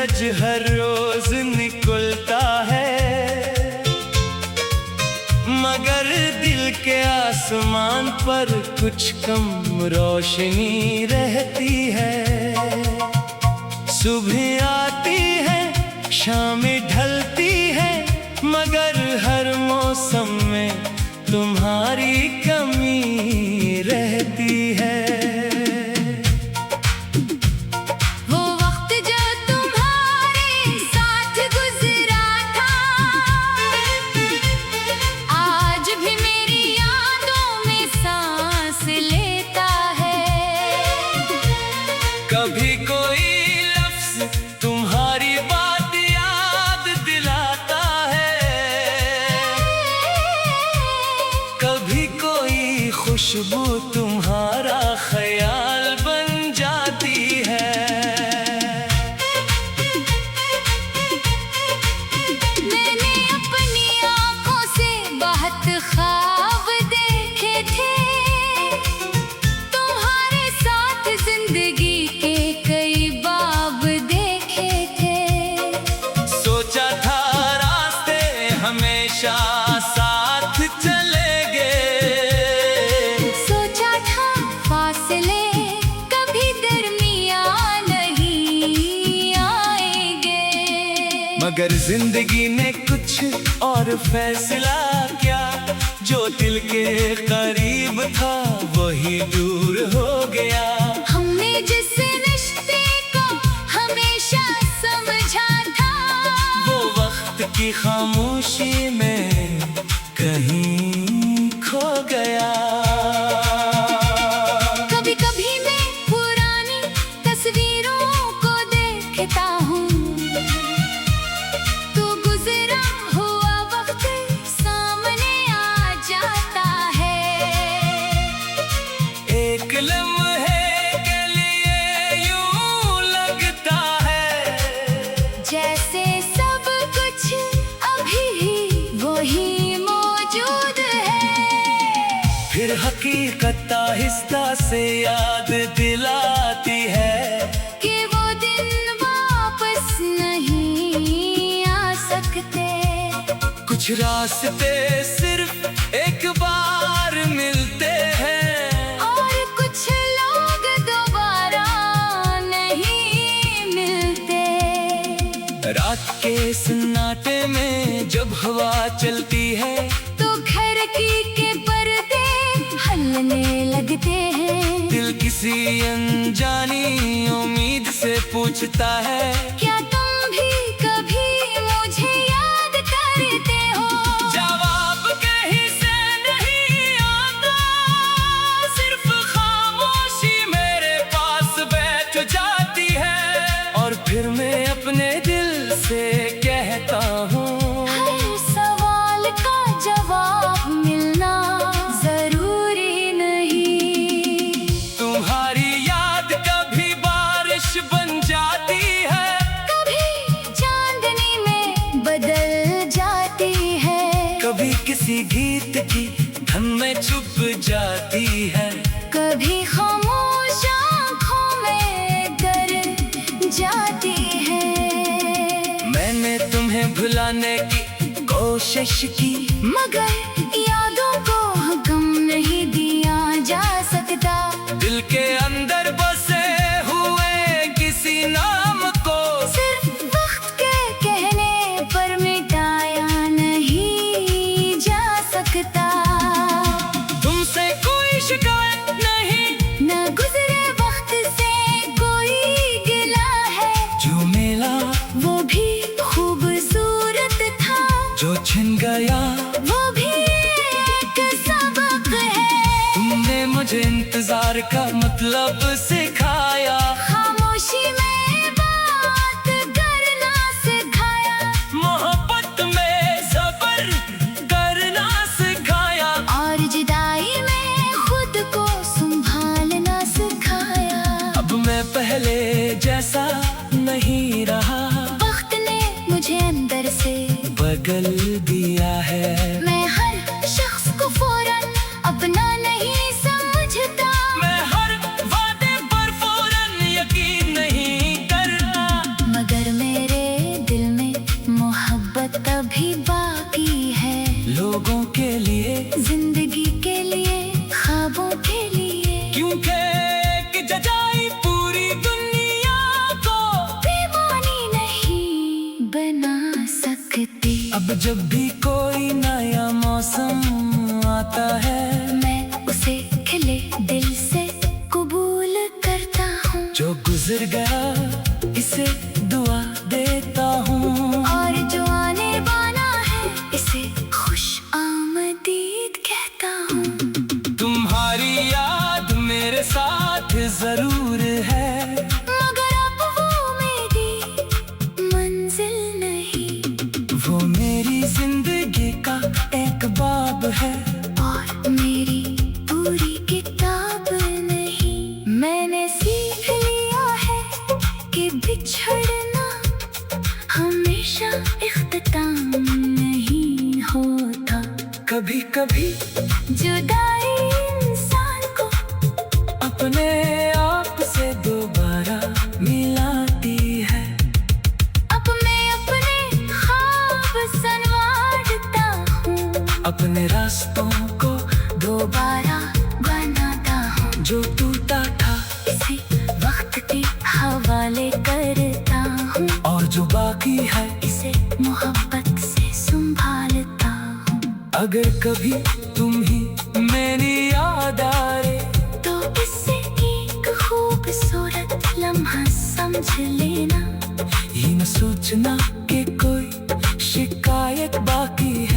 सूरज हर रोज निकलता है, मगर दिल के आसमान पर कुछ कम रोशनी रहती है। सुबह आती है, शाम ढलती है, मगर हर मौसम में तुम्हारी कमी रहती है। कभी कोई लफ्ज़ तुम्हारी बात याद दिलाता है, कभी कोई खुशबू तुम्हारा ख्याल बन जाती है। मैंने अपनी आँखों से बहुत ख्वाब देखे थे, तुम्हारे साथ जिंदगी हमेशा साथ चलेंगे। सोचा था फासले कभी दरमियां नहीं आएंगे, मगर जिंदगी ने कुछ और फैसला किया। जो दिल के करीब था वही दूर हो गया। हमने जिस रिश्ते को हमेशा समझा था, वो वक्त की खामोशी में कहीं खो गया। कभी कभी मैं पुरानी तस्वीरों को देखता हूँ, तो गुजरा हुआ वक्त सामने आ जाता है। एक लम्हे के लिए यूं लगता है जैसे सब कुछ अभी वही मौजूद है। फिर हकीकत आहिस्ता से याद दिलाती है कि वो दिन वापस नहीं आ सकते। कुछ रास्ते सिर्फ एक बार मिलते हैं, और कुछ लोग दोबारा नहीं मिलते। रात के सन्नाटे में जब हवा चलती है, तो घर के पर्दे हलने लगते हैं। दिल किसी अनजानी उम्मीद से पूछता है, क्या तुम भी कभी मुझे याद करते हो? जवाब कहीं से नहीं आता, सिर्फ खामोशी मेरे पास बैठ जाती है। और फिर मैं अपने दिल से कहता हूँ, हर सवाल का जवाब मिलना जरूरी नहीं। तुम्हारी याद कभी बारिश बन जाती है, कभी चांदनी में बदल जाती है, कभी किसी गीत की धम में छुप जाती है, कभी खामोश आँखों में दर जाती है। मैंने तुम्हें भुलाने की कोशिश की, मगर यादों को गम नहीं दिया जा सकता। दिल के अंदर बसे हुए किसी नाम को सिर्फ वक्त के कहने पर मिटाया नहीं जा सकता। तुमसे कोई शिकायत नहीं, न गुजरे वक्त से कोई गिला है। जो मिला वो भी खूबसूरत था, जो छिन गया वो भी एक सबक है। तुमने मुझे इंतजार का मतलब सिखाया, खामोशी में बात करना सिखाया, मोहब्बत में सब्र करना सिखाया, और जुदाई में खुद को संभालना सिखाया। अब मैं पहले जैसा नहीं रहा, वक्त ने मुझे अंदर से बदल दिया है। मैं हर शख्स को फौरन अपना नहीं समझता। मैं हर वादे पर लिए, जिंदगी के लिए, ख्वाबों के लिए, क्योंकि कि जजाई पूरी दुनिया को बेमानी नहीं बना सकती। अब जब भी कोई नया मौसम आता है, मैं उसे खिले दिल से कबूल करता हूँ। जो गुजर गया इसे दुआ देता हूँ, और जो आने वाला है इसे खुश आमदीद कहता हूँ। तुम्हारी याद मेरे साथ जरूर है, मगर अब वो मेरी मंजिल नहीं, वो मेरी जिंदगी का एक बाब है, और मेरी पूरी किताब नहीं। मैंने सीख लिया है कि बिछड़ना हमेशा इख्तिताम नहीं होता। कभी कभी जुदाई इंसान को अपने आप से दोबारा मिलाती है। अब मैं अपने ख्वाब संवारता हूँ, अपने रास्तों को दोबारा बनाता हूँ। जो टूटा था इसे वक्त के हवाले करता हूँ, और जो बाकी है इसे मोहब्बत से संभालता हूँ। अगर कभी तुम ही मेरी याद आए, तो इसे एक खूबसूरत लम्हा समझ लेना। ये न सोचना कि कोई शिकायत बाकी है।